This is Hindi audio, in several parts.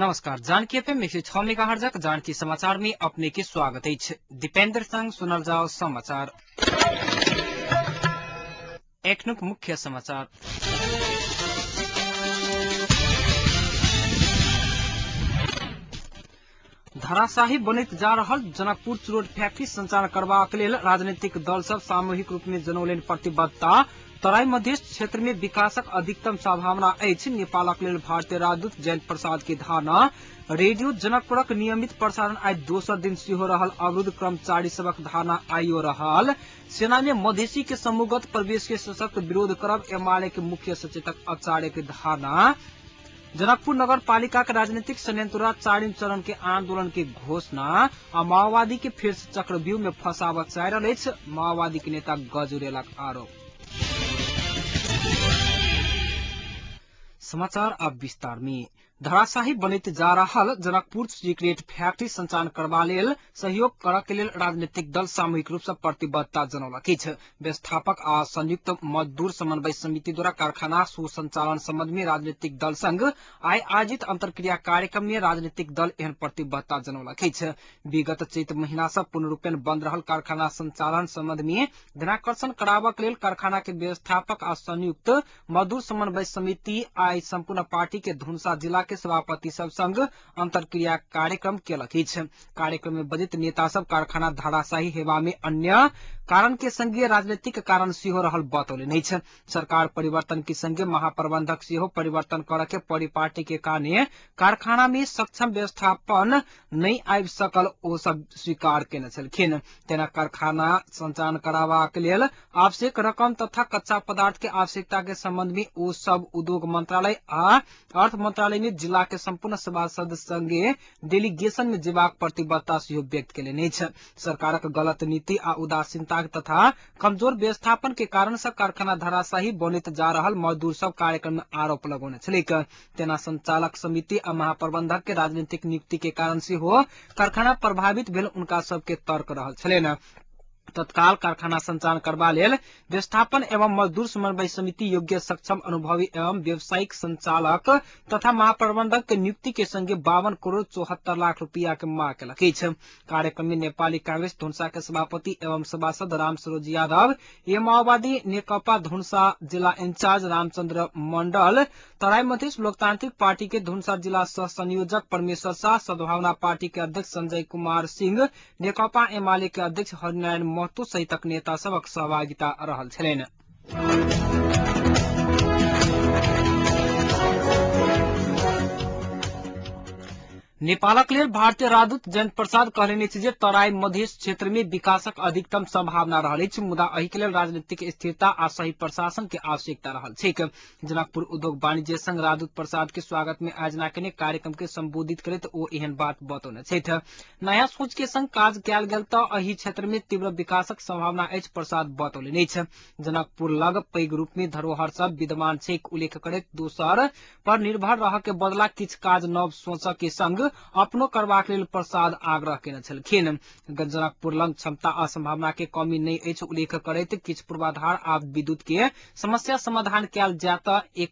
नमस्कार। जानकी एफएम 106 मेगाहर्ज जानकी समाचार में अपने के स्वागत है। दीपेंद्र संग सुनल जाओ समाचार। एक मुख्य समाचार। धराशाही बनैत जा रहल जनकपुर चुरोट फैक्ट्री संचालन करबाक लेल राजनीतिक दल सब सामूहिक रूप में जनौलनि प्रतिबद्धता। तराई मध्य क्षेत्र में विकासक अधिकतम संभावना अछि। नेपालक लेल भारतीय राजदूत जयंत प्रसाद के धारणा। रेडियो जनकपुरक नियमित प्रसारण आइ दोसर दिन सेहो रहल अवरुद्ध। कर्मचारी सबक धारणा आइयो रहल। सेना में मधेसी के समूहगत प्रवेश के सशक्त विरोध करब एमाले के मुख्य सचेतक आचार्य के धारणा। जनकपुर नगर पालिका के राजनीतिक षड्यंत्र चारिम चरण के आंदोलन के घोषणा। माओवादी के फिर से चक्रव्यूह में फंसावत चाह रहल अछि। माओवादी के नेता गजुरेलाक आरोप। समाचार अब विस्तार में। धराशाही बनैत जा रहल जनकपुर सिगरेट फैक्ट्री संचालन करबा लेल सहयोग करय के लेल राजनीतिक दल सामूहिक रूप से प्रतिबद्धता जनौलक अछि। व्यवस्थापक आ संयुक्त मजदूर समन्वय समिति द्वारा कारखाना सुसंचालन संबंध में राजनीतिक दल संग आइ आयोजित अंतरक्रिया कार्यक्रम में राजनीतिक दल एहन प्रतिबद्धता जनौलक अछि। विगत चैत महीना से पूर्ण रूपेण बंद रहल कारखाना संचालन संबंध में ध्यानाकर्षण कराबक लेल कारखाना के व्यवस्थापक आ संयुक्त मजदूर समन्वय समिति आइ संपूर्ण पार्टी के धुनसा जिला के सभापति सब संग अंतरक्रिया कार्यक्रम केलक अछि। कार्यक्रम में बजित नेता सब कारखाना धराशाही हेबा में अन्य कारण के संगे राजनीतिक कारण सेहो रहल बतौलनि अछि। सरकार परिवर्तन के संगे महाप्रबंधक सेहो परिवर्तन करय के पड़ी पार्टी के कारणे कारखाना में सक्षम व्यवस्थापन नहीं आबि सकल ओ सब स्वीकार केने छलखिन। तेना कारखाना संचालन कराबाक लेल आवश्यक रकम तथा कच्चा पदार्थ के आवश्यकता के संबंध में ओ सब उद्योग मंत्रालय आ अर्थ मंत्रालय में जिला के संपूर्ण सभासद संगे डेलीगेशन में जेबाक प्रतिबद्धता सेहो व्यक्त केलनि अछि। सरकारक गलत नीति आ उदासीनता तथा कमजोर व्यवस्थापन के कारण से कारखाना धराशाही बनैत जा रहल मजदूर सब कार्यक्रम में आरोप लगौने छलैक। तेना संचालक समिति आ महाप्रबंधक के राजनीतिक नियुक्ति के कारण से हो कारखाना प्रभावित भेल उनका सबके तर्क रहल छलैन। तत्काल कारखाना संचालन करबा लेल व्यवस्थापन एवं मजदूर समन्वय समिति योग्य सक्षम अनुभवी एवं व्यावसायिक संचालक तथा महाप्रबंधक के नियुक्ति के संगे 52 करोड़ 74 लाख रुपया के मांग केलक अछि। कार्यक्रम में नेपाली कांग्रेस धुनसा के सभापति एवं सभासद राम सरोज यादव, ए माओवादी नेकपा धुनसा जिला इंचार्ज रामचंद्र मंडल, तराई मध्य लोकतांत्रिक पार्टी के धुनसा जिला सह संयोजक परमेश्वर शाह, सद्भावना पार्टी के अध्यक्ष संजय कुमार सिंह, नेकपा एमाले के अध्यक्ष हरिनारायण महतो सहितक नेता सबक सहभागिता रहल छलैन। नेपालक लेल भारतीय राजदूत जयंत प्रसाद कहलनि अछि जे तराई मध्य क्षेत्र में विकासक अधिकतम संभावना रहल अछि, मुदा एहि के लेल राजनीतिक स्थिरता आ सही प्रशासन के आवश्यकता रहल छैक। जनकपुर उद्योग वाणिज्य संघ राजदूत प्रसाद के स्वागत में आयोजना केने कार्यक्रम के संबोधित करैत ओ एहन बात बतौने छथि। नया सोच के संग काज कयल गेल तऽ एहि क्षेत्र में तीव्र विकासक संभावना अछि, प्रसाद बतौलनि अछि। जनकपुर लग पैघ रूप में धरोहर सब विद्यमान छैक उल्लेख करैत दोसर पर निर्भर रह के बदला किछु काज नव सोच के संग अपनो करबाक लेल प्रसाद आग्रह केने छलखिन। जनकपुर लग क्षमता आ संभावना के कमी नहीं अछि उल्लेख करैत किछु पूर्वाधार आ विद्युत के समस्या समाधान कयल जाय तऽ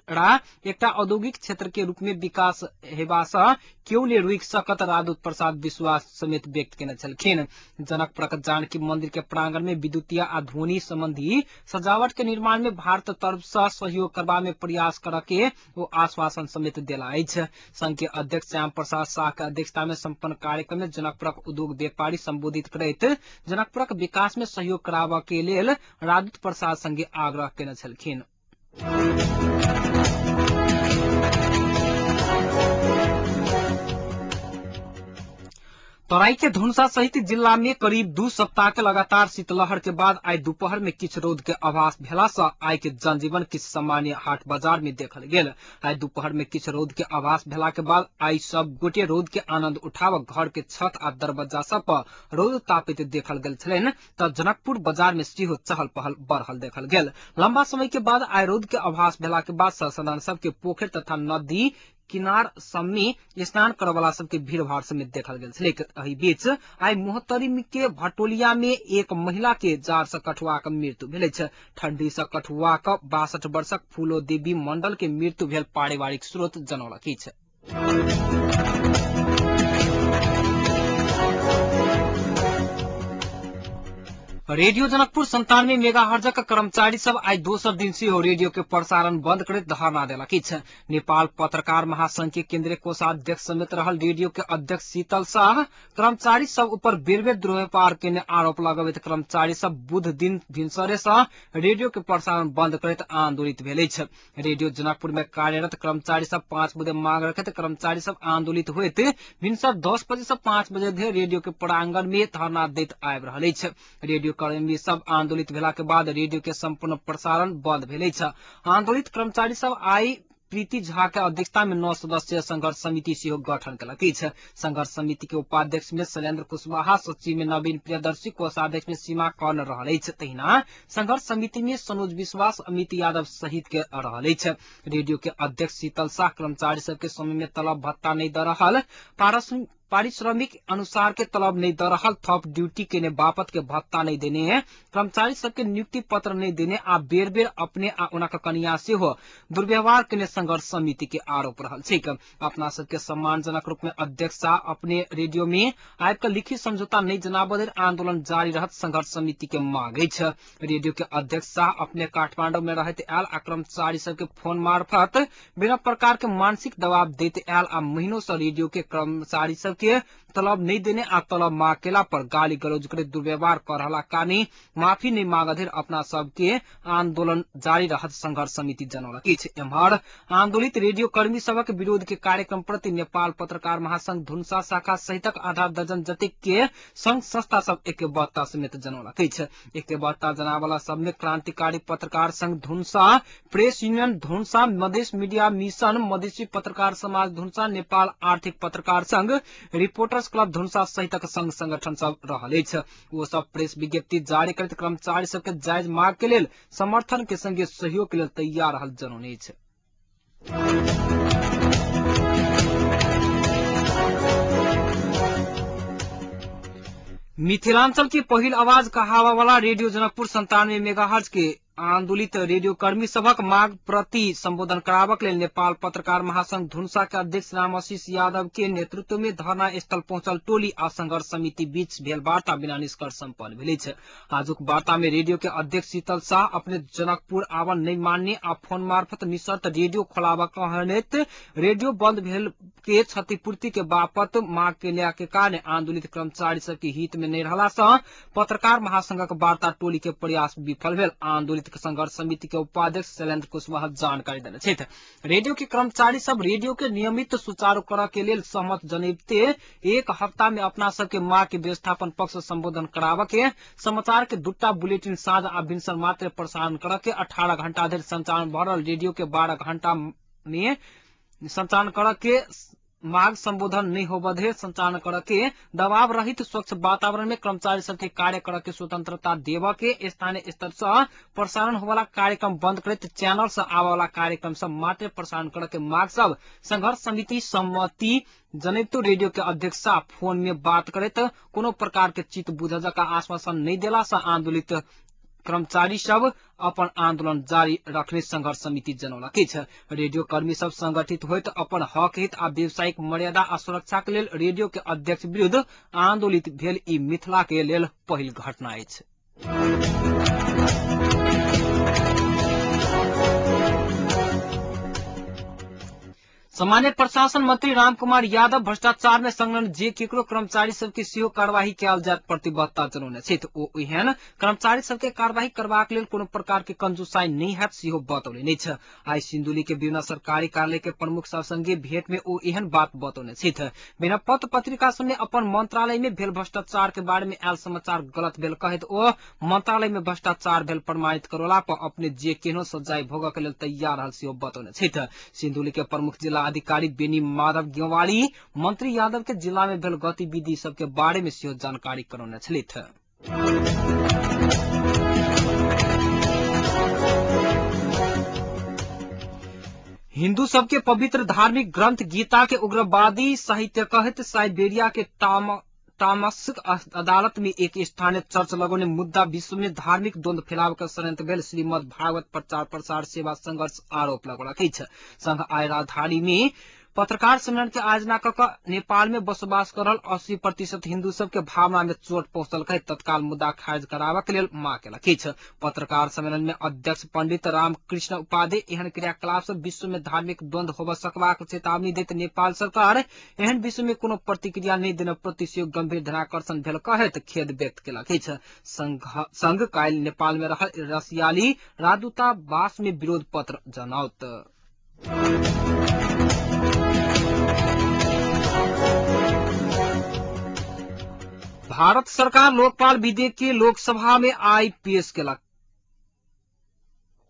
एकटा औद्योगिक क्षेत्र के रूप में विकास हेबा सँ क्यों ने रुकि सकत राजदूत प्रसाद विश्वास समेत व्यक्त केने छलखिन। जनकपुरक जानकी मंदिर के प्रांगण में विद्युतीय आ ध्वनि संबंधी सजावट के निर्माण में भारत तरफ से सहयोग करबा में प्रयास करऽ के वो आश्वासन समेत देला अछि। संघ के अध्यक्ष श्याम प्रसाद शाह के अध्यक्षता में संपन्न कार्यक्रम में जनकपुरक उद्योग व्यापारी संबोधित करैत जनकपुरक विकास में सहयोग कराबऽ के लेल राजदूत प्रसाद संगे आग्रह केने छलखिन। तराई के धुनसा सहित जिला में करीब 2 सप्ताह के लगातार शीतलहर के बाद आई दोपहर में किछु रौद के आभास भेला सँ आई के जनजीवन किछु सामान्य हाट बाजार में देखल गेल। आई दोपहर में किछु रौद के आभास भेला के बाद आई सब गोटे रौद के आनंद उठाव घर के छत आ दरवाजा सब पर रौद तापैत देखल गेल छलैन तऽ जनकपुर बाजार में सेहो चहल पहल बढ़ल देखल गेल। लंबा समय के बाद आई रौद के आभास भेला के बाद सर्वसाधारण सबके पोखर तथा नदी किनार सब में स्नान करय वाला सबके भीड़ भाड़ समेत देखल गेल छलै। एहि बीच आई मोहतरी के भटोलिया में एक महिला के जार से कठुआ के मृत्यु भेल अछि। ठंडी से कठुआ के 62 वर्षक फूलो देवी मंडल के मृत्यु भेल पारिवारिक स्रोत जनौलक अछि। रेडियो जनकपुर 97 मेगाहर्ज का कर्मचारी सब आज दोसर दिन से हो रेडियो के प्रसारण बंद कर धरना देलक छ। नेपाल पत्रकार महासंघ के केंद्रीय कोषाध्यक्ष समेत रहल रेडियो के अध्यक्ष शीतल शाह कर्मचारी सब ऊपर बेर बेर दुर्व्यवहार के आरोप लगबैत कर्मचारी सब बुध दिन भिनसरे से रेडियो के प्रसारण बंद करैत आंदोलित भेल छ। रेडियो जनकपुर में कार्यरत कर्मचारी सब 5 बजे मांग रखैत कर्मचारी सब आंदोलित होइत भिनसर 10 बजे से 5 बजे धरि रेडियो के प्रांगण में धरना दैत आबि रहल छ। रेडियो कर्मी सब आंदोलित भेला के बाद रेडियो के संपूर्ण प्रसारण बंद भेल छ। आंदोलित कर्मचारी सब आई प्रीति झा के अध्यक्षता में 9 सदस्यीय संघर्ष समिति सेहो गठन कलक छ। संघर्ष समिति के उपाध्यक्ष में शैलेन्द्र कुशवाहा, सचिव में नवीन प्रियदर्शी, कोषाध्यक्ष में सीमा कर्ण रहल छ। तहिना संघर्ष समिति में सनोज विश्वास, अमित यादव सहित के रहल छ। रेडियो के अध्यक्ष शीतल शाह कर्मचारी सबके समय में तलब भत्ता नहीं द रहल, पारिश्रमिक अनुसार के तलब नहीं द रहल, थप ड्यूटी के बापत के भत्ता नहीं देने, कर्मचारी सबके नियुक्ति पत्र नहीं देने आ बेर बेर अपने आ उनका कनिया से हो दुर्व्यवहार के संघर्ष समिति के आरोप रहल छै। अपना सबके सम्मानजनक रूप में अध्यक्ष शाह अपने रेडियो में आबि के लिखित समझौता नहीं जनाबे आंदोलन जारी रहत संघर्ष समिति के मांग छ। रेडियो के अध्यक्ष शाह अपने काठमांडू में रहते आयल आ कर्मचारी सबके फोन मार्फत बिना प्रकार के मानसिक दबाव देते आयल आ महीनों से रेडियो के कर्मचारी सब के तलब नहीं देने आ तलब मांग केला पर गाली गलौज करे दुर्व्यवहार कर रहला कानी माफी नहीं मांगधर अपना सबके आंदोलन जारी रहत संघर्ष समिति जनौलक छ। एम्हर आंदोलित रेडियो कर्मी सबक विरोध के कार्यक्रम प्रति नेपाल पत्रकार महासंघ धुनसा शाखा सहितक आधा दर्जन जतिक के संघ संस्था सब एकबद्धता समेत जनौलक छ। एकबद्धता जनावला सब में क्रांतिकारी पत्रकार संघ Dhunsa, press union Dhunsa, Madhesh media mission, Madhesi पत्रकार समाज धुनसा, नेपाल आर्थिक पत्रकार संघ, रिपोर्टर्स क्लब धुनसा सहितक संघ संगठन सब रहल छ। वो सब प्रेस विज्ञप्ति जारी करते कर्मचारी सबके जायज मांग के लेल समर्थन के संगे सहयोग के लेल तैयार रहल जनौने छ। मिथिलांचल की पहिल आवाज कहावा वाला रेडियो जनकपुर 97 मेगाहर्ज के आंदोलित रेडियो कर्मी सबक मांग प्रति संबोधन कराबक लेल नेपाल पत्रकार महासंघ धुनसा के अध्यक्ष रामाशीष यादव के नेतृत्व में धरना स्थल पहुंचल टोली आ संघर्ष समिति बीच भेल वार्ता बिना निष्कर्ष संपन्न भेल छ। आजुक वार्ता में रेडियो के अध्यक्ष शीतल शाह अपने जनकपुर आवन नहीं मानने आ फोन मार्फत निशर्त रेडियो खोलाबक कहनेत रेडियो बंद भेल के क्षतिपूर्ति के बापत मांग के के कारण आंदोलित कर्मचारी सबके हित में नहीं रहला से पत्रकार महासंघक वार्ता टोली के प्रयास विफल भेल। आंदोलित संघर्ष समिति के उपाध्यक्ष शैलेन्द्र कुशवाहा जानकारी देने छथि। रेडियो के कर्मचारी सब रेडियो के नियमित सुचारू करऽ के लेल सहमत जनैबते एक हफ्ता में अपना सबके मांग के व्यवस्थापन पक्ष संबोधन कराबऽ के, समाचार के दूटा बुलेटिन साँझ आ भिनसर मात्र प्रसारण करऽ के, 18 घंटा धरि संचालन भ रहल रेडियो के 12 घंटा में संचालन करऽ के, मांग संबोधन नहीं हो बधे संचालन कर के, दबाव रहित स्वच्छ वातावरण में कर्मचारी सबके कार्य कर के स्वतंत्रता देव के, स्थानीय स्तर से प्रसारण होवाला कार्यक्रम बंद करते चैनल से आवाला कार्यक्रम सब मात्र प्रसारण कर के मांग सब संघर्ष समिति सम्मति जनैतो रेडियो के अध्यक्ष फोन में बात करे कोनो प्रकार के चित बुझ का आश्वासन नहीं देला से आंदोलित कर्मचारी सब अपन आंदोलन जारी रखने संघर्ष समिति जनौलक छ। रेडियो कर्मी सब संगठित होइत अपन हक हित आ व्यावसायिक मर्यादा आ सुरक्षा के लेल रेडियो के अध्यक्ष विरुद्ध आंदोलित भेल ई मिथिला के लेल पहिल घटना अछि। सामान्य प्रशासन मंत्री रामकुमार यादव भ्रष्टाचार में संलग्न जे केकरो कर्मचारी सबके सेहो कार्यवाही कयल जायत प्रतिबद्धता जनौने छथि। ओ एहन कर्मचारी सबके कार्यवाही करबाक लेल कोनो प्रकार के कंजूसाई नहीं हैत सेहो बतौलनि छ। आई सिंधुली के विभिन्न सरकारी कार्यालय के प्रमुख सब संगे भेंट में ओ एहन बात बतौने छथि। बिना पत्र पत्रिका सबमे अपन मंत्रालय में भेल भ्रष्टाचार के बारे में आयल समाचार गलत भेल कहैत ओ मंत्रालय में भ्रष्टाचार भेल प्रमाणित करोला पर अपने जे केहनो सजाय भोगऽ के लेल तैयार रहल सेहो बतौने छथि। सिंधुली के प्रमुख जिला अधिकारी बेनी माधव गेवाली मंत्री यादव के जिला में भेल गतिविधि सबके बारे में सेहो जानकारी करौने छथि। हिंदू सबके पवित्र धार्मिक ग्रंथ गीता के उग्रवादी साहित्य कहत साइबेरिया के तामस्क अदालत में एक स्थानीय चर्च लगौने मुद्दा विश्व में धार्मिक द्वंद्व फैलाव का षड्यंत्र भेल श्रीमद् भागवत प्रचार प्रसार सेवा संघर्ष आरोप लगौलक छ। संघ आइ राजधानी में पत्रकार सम्मेलन के आयोजना क नेपाल में बसोबास करल 80% हिन्दू सब के भावना में चोट पहुंचल कहे तत्काल मुद्दा खारिज कराबा के लेल मांग केलक अछि। पत्रकार सम्मेलन में अध्यक्ष पंडित रामकृष्ण उपाध्याय एहन क्रियाकलाप से विश्व में धार्मिक द्वंद्व होब सकबाक चेतावनी दैत नेपाल सरकार एहन विषय में कोनो प्रतिक्रिया नहीं देने प्रति सेहो गंभीर ध्यानाकर्षण भेल कहैत खेद व्यक्त केलक अछि। संघ काल्हि नेपाल में रहल रसियाली राजदूतावास में विरोध पत्र जनाओत। भारत सरकार लोकपाल विधेयक के लोकसभा में आई पेश केलक।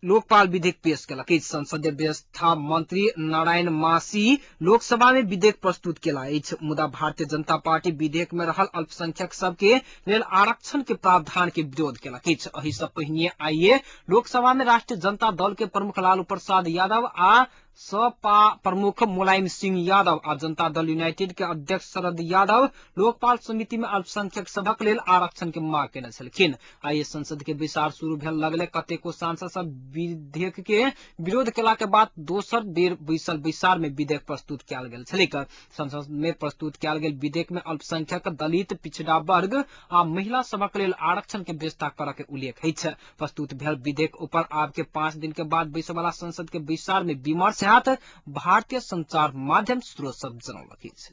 लोकपाल विधेयक पेश केलक। संसदीय व्यवस्था मंत्री नारायण मासी लोकसभा में विधेयक प्रस्तुत केला अछि। मुदा भारतीय जनता पार्टी विधेयक में रहल अल्पसंख्यक सबके लेल आरक्षण के प्रावधान के विरोध केलक अछि। एहि सँ पहिने आइए लोकसभा में राष्ट्रीय जनता दल के प्रमुख लालू प्रसाद यादव आ सपा प्रमुख मुलायम सिंह यादव आ जनता दल यूनाइटेड के अध्यक्ष शरद यादव लोकपाल समिति में अल्पसंख्यक सभक लेल आरक्षण के मांग केने छलखिन। आइए संसद के विचार शुरू भेल लगले कतेको सांसद सब विधेयक के विरोध केला के बाद दोसर बेर बैसल बैसार में विधेयक प्रस्तुत कयल गेल छलैक। संसद में प्रस्तुत कयल गेल विधेयक में अल्पसंख्यक, दलित, पिछड़ा वर्ग आ महिला सबक लेल आरक्षण के व्यवस्था करय के उल्लेख अछि। प्रस्तुत भेल विधेयक ऊपर आब के 5 दिन के बाद बैसय वाला संसद के बैसार में विमर्श हैत, भारतीय संचार माध्यम स्रोत सब जनौलक अछि।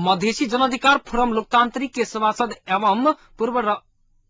मधेसी जन अधिकार फोरम लोकतांत्रिक के सभासद एवं पूर्व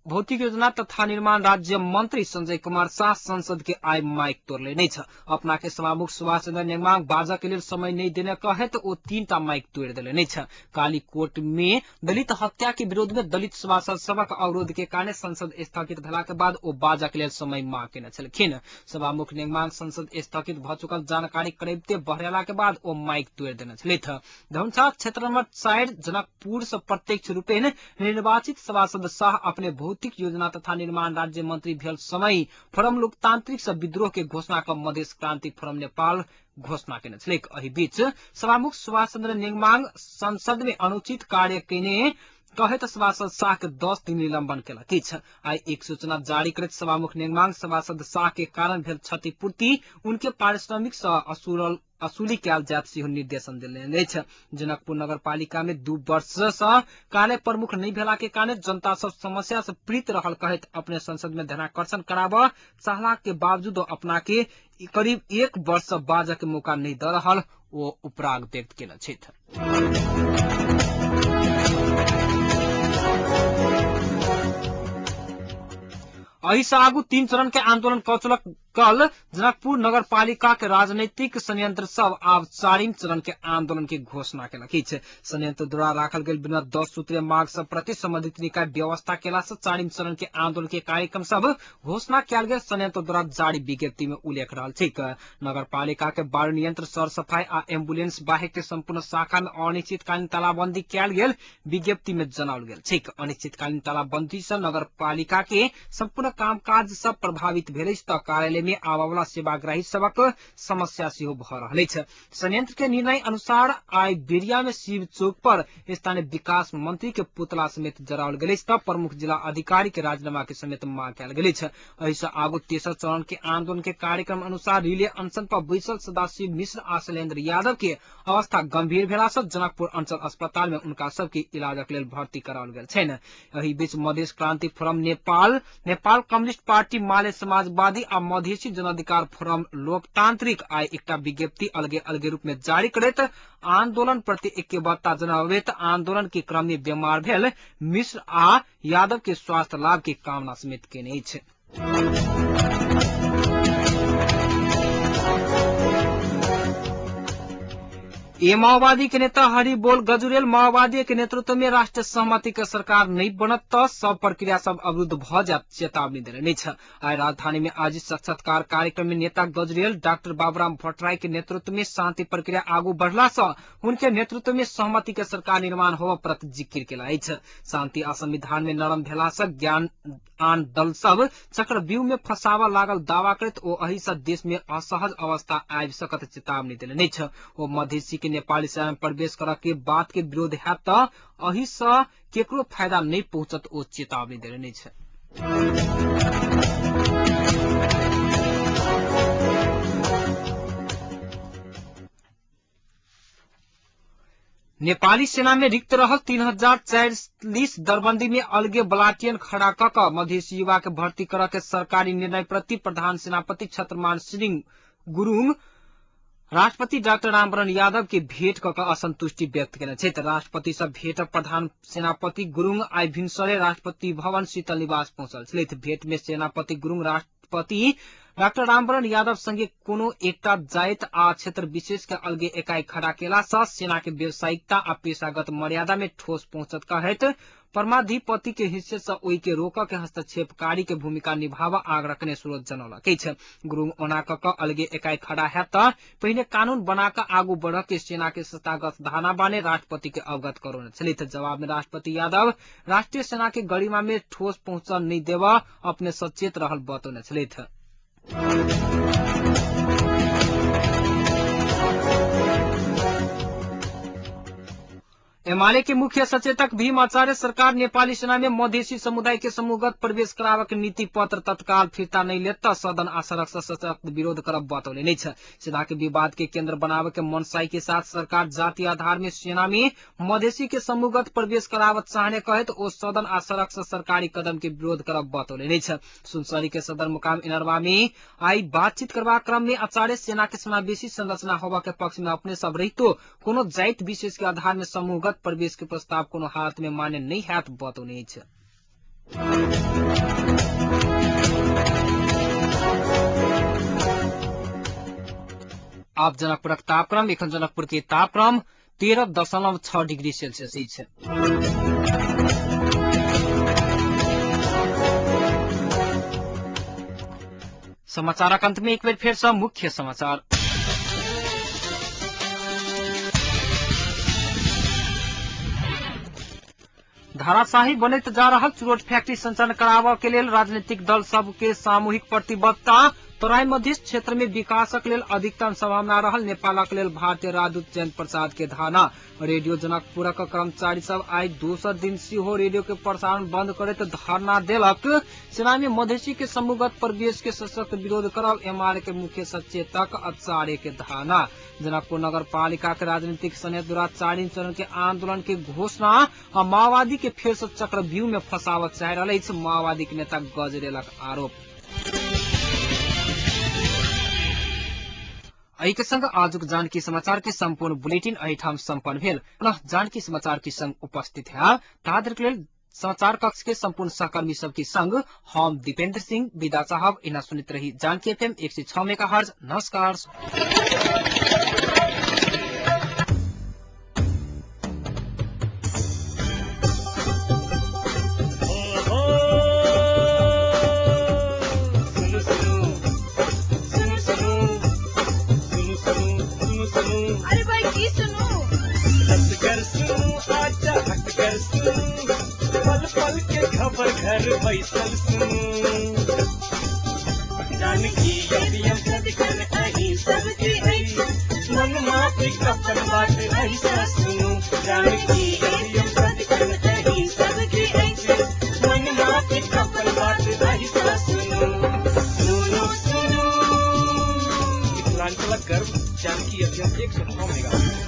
भौतिक योजना तथा निर्माण राज्य मंत्री संजय कुमार शाह संसद के आय माइक तोड़ले नहीं छ। अपना के सभामुख सुभाष चंद्र नेंगमांग बाजा के लिए समय नहीं देने कहे तो वो 3टा माइक तोड़ दिले नहीं छ। काली कोर्ट में दलित हत्या के विरोध में दलित सभासद सभक अवरोध के कारण संसद स्थगित भेला के बाद वो बाजा के लिए समय मांग केने छलखिन। सभामुख नेंगमांग संसद स्थगित भ चुकल जानकारी करैबते बहरेला के बाद वो माइक तोड़ देने छलैथ। धनुषा क्षेत्र नंबर 4 जनकपुर से प्रत्यक्ष रूपेण निर्वाचित सभासद शाह अपने भौतिक योजना तथा निर्माण राज्य मंत्री भेल समय फोरम लोकतांत्रिक से विद्रोह के घोषणा क मधेश क्रांति फोरम नेपाल घोषणा केने छलैक। एहि बीच सभामुख सुभाष चंद्र नेंगमांग संसद में अनुचित कार्य केने कहे तो सभासद शाह के 10 दिन निलंबन केलक अछि। आई एक सूचना जारी करैत सभामुख नेंगमांग सभासद शाह के कारण भेल क्षतिपूर्ति उनके पारिश्रमिक से असूली कयल जायत सेहो निर्देशन देने अछि। जनकपुर नगर पालिका में 2 वर्ष से कार्य प्रमुख नहीं भेला के कारण जनता सब समस्या से पीड़ित रहल कहत अपने संसद में ध्यानाकर्षण कराबा चाहला के बावजूद अपना के करीब 1 वर्ष से बाजा के मौका नहीं द रहल वो उपराग व्यक्त केने छथि। एहि से आगू 3 चरण के आंदोलन कचलक। कल जनकपुर नगर पालिका के राजनीतिक संयंत्र सब आब 4म चरण के आंदोलन के घोषणा केलक अछि। संयंत्र द्वारा राखल गेल बिना 10 सूत्रीय मांग सब प्रति संबंधित निकाय व्यवस्था केला से 4म चरण के आंदोलन के कार्यक्रम सब घोषणा कयल गेल संयंत्र द्वारा जारी विज्ञप्ति में उल्लेख रहल छैक। नगर पालिका के बाढ़ नियंत्रण, सर सफाई आ एम्बुलेंस बाहे के संपूर्ण शाखा में अनिश्चितकालीन तालाबंदी कयल गेल विज्ञप्ति में जनाओल गेल छैक। अनिश्चितकालीन तालाबंदी से नगर पालिका के संपूर्ण कामकाज सब प्रभावित भेल अछि त कार्यालय में आवावला सेवाग्राही सबक समस्या सेहो भ रहल अछि। संयंत्र के निर्णय अनुसार आई बेरिया में शिव चौक पर स्थानीय विकास मंत्री के पुतला समेत जराओल गेल अछि त प्रमुख जिला अधिकारी के राजीनामा के समेत मांग कयल गेल अछि। एहि से आगू तेसर चरण के आंदोलन के कार्यक्रम अनुसार रिले अनशन पर बैसल सदाशिव मिश्र आ शैलेंद्र यादव के अवस्था गंभीर भेला से जनकपुर अंचल अस्पताल में उनका सबके इलाजक लेल भर्ती कराओल गेल छनि। एहि बीच मधेश क्रांति forum Nepal, Nepal communist party, Male समाजवादी आ मधेसी जन अधिकार फोरम लोकतांत्रिक आई एकटा विज्ञप्ति अलगे अलगे रूप में जारी करैत आंदोलन प्रति ऐक्यबद्धता जनाबैत आंदोलन के क्रम में बीमार भेल मिश्र आ यादव के स्वास्थ्य लाभ के कामना समेत केने अछि। ये माओवादी के नेता हरिबोल गजुरेल माओवादी के नेतृत्व में राष्ट्रीय सहमति के सरकार नहीं बनत तो सब प्रक्रिया सब अवरुद्ध भ जात चेतावनी देने छ। आज राजधानी में आयोजित साक्षात्कार कार्यक्रम में नेता गजुरेल डॉक्टर बाबूराम भट्टराई के नेतृत्व में शांति प्रक्रिया आगू बढ़ला से उनके नेतृत्व में सहमति के सरकार निर्माण होव प्रति जिक्र केला अछि। शांति आ संविधान में नरम भेला से ज्ञान आन दल सब चक्रव्यूह में फंसावा लागल दावा करत ओ एहि से देश में असहज अवस्था आबि सकत चेतावनी देने छ। ओ मधेसी के नेपाली सेना में प्रवेश कर के बात के विरोध हैत त एहि से केकरो फायदा नहीं पहुंचत ओ चेतावनी देने छ। नेपाली सेना में रिक्त रहल 3040 दरबंदी में अलगे बलाटियन खड़ा कक मधेसी युवा के भर्ती कर के सरकारी निर्णय प्रति प्रधान सेनापति छत्रमान सिंह गुरुङ राष्ट्रपति डाक्टर रामवरण यादव के भेट कक असंतुष्टि व्यक्त केने छथि। राष्ट्रपति से भेट प्रधान सेनापति गुरुङ आइ भिनसरे राष्ट्रपति भवन शीतल निवास पहुंचल छथि। भेट में सेनापति गुरुङ राष्ट्रपति डाक्टर रामवरण यादव संगे कोनो एकटा जाइत आ क्षेत्र विशेष के अलगे इकाई खड़ा केला सँ सेना के व्यावसायिकता आ पेशागत मर्यादा में ठोस पहुंचत कहत परमाधिपति के हिस्से से ओई के रोक के हस्तक्षेपकारी के भूमिका निभावा आग्रह करने स्रोत जनौलक अछि। गुरुङ ओना क अलगे इकाई खड़ा है त पहिले कानून बनाकर आगू बढ़ के सेना के संस्थागत धारणा बाने राष्ट्रपति के अवगत करौने छलित। जवाब में राष्ट्रपति यादव राष्ट्रीय सेना के गरिमा में ठोस पहुंच नहीं देवा अपने सचेत रहल बतौने छलित। एमाले के मुख्य सचेतक भीम आचार्य सरकार नेपाली सेना में मधेसी समुदाय के समूहगत प्रवेश करावक नीति पत्र तत्काल फिर्ता नहीं लेता सदन आ सड़क से सशक्त विरोध करब बतौले नहीं छ। सेना के विवाद के केंद्र बनावे के मनसाई के साथ सरकार जाति आधार में सेना में मधेसी के समूहगत प्रवेश करावत चाहने कहे तो ओ सदन आ सड़क से सरकारी कदम के विरोध करब बतौले नहीं छ। सुनसरी के सदर मुकाम इनरवा में आई बातचीत करवा क्रम में आचार्य सेना के समावेशी संरचना होवा के पक्ष में अपने सब रहितो कोनो जाइत विशेष के आधार में समूहगत प्रवेश के प्रस्ताव कोनो हालत में मान्य नहीं हैत बतौने छ। अब जनकपुरक तापक्रम एखन जनकपुर के तापक्रम 13.6 डिग्री सेल्सियस अछि। समाचारक अंत में एक बेर फेर से मुख्य समाचार। धाराशाही बनैत जा रहल चुरोट फैक्ट्री संचालन कराबऽ के लेल राजनीतिक दल सब के सामूहिक प्रतिबद्धता। तराई मध्य क्षेत्र में विकासक लेल अधिकतम संभावना रहल नेपालक लेल भारतीय राजदूत जयंत प्रसाद के धारणा। रेडियो जनकपुरक कर्मचारी सब आई दोसर दिन सेहो रेडियो के प्रसारण बंद करैत धरना देलक। सेना में मधेसी के समूहगत प्रवेश के सशक्त विरोध करब एमआर के मुख्य सचेतक आचार्य के धारणा। जनकपुर नगर पालिका के राजनीतिक सनेत द्वारा 4 चरण के आंदोलन के घोषणा आ माओवादी के फेर से चक्रव्यूह में फंसावत चाह रहल अछि माओवादी के नेता गजरेलक आरोप। एहि के संग आजुक जानकी समाचार के संपूर्ण बुलेटिन एहिठाम संपन्न भेल। पुनः जानकी समाचार के संग उपस्थित है तादर के लेल समाचार कक्ष के संपूर्ण सहकर्मी सब के संग हम दीपेंद्र सिंह विदा साहब इना सुनित रही जानकी एफएम 106 मेगाहर्ट्ज। नमस्कार। अरे भाई की सुनो हटकर सुनो आजा हटकर सुनो पल पल के खबर घर बैसल सुनो जानकी यदियम सदकर अही सबके मन माफी कपन बात ऐसा सुनो जानकी यदियम सदकर अही सबके मन माफी कपन बात ऐसा सुनो सुनो सुनो। मिथिलांचल गर्व जानकी एफएम 106 मेगाहर्ट्ज।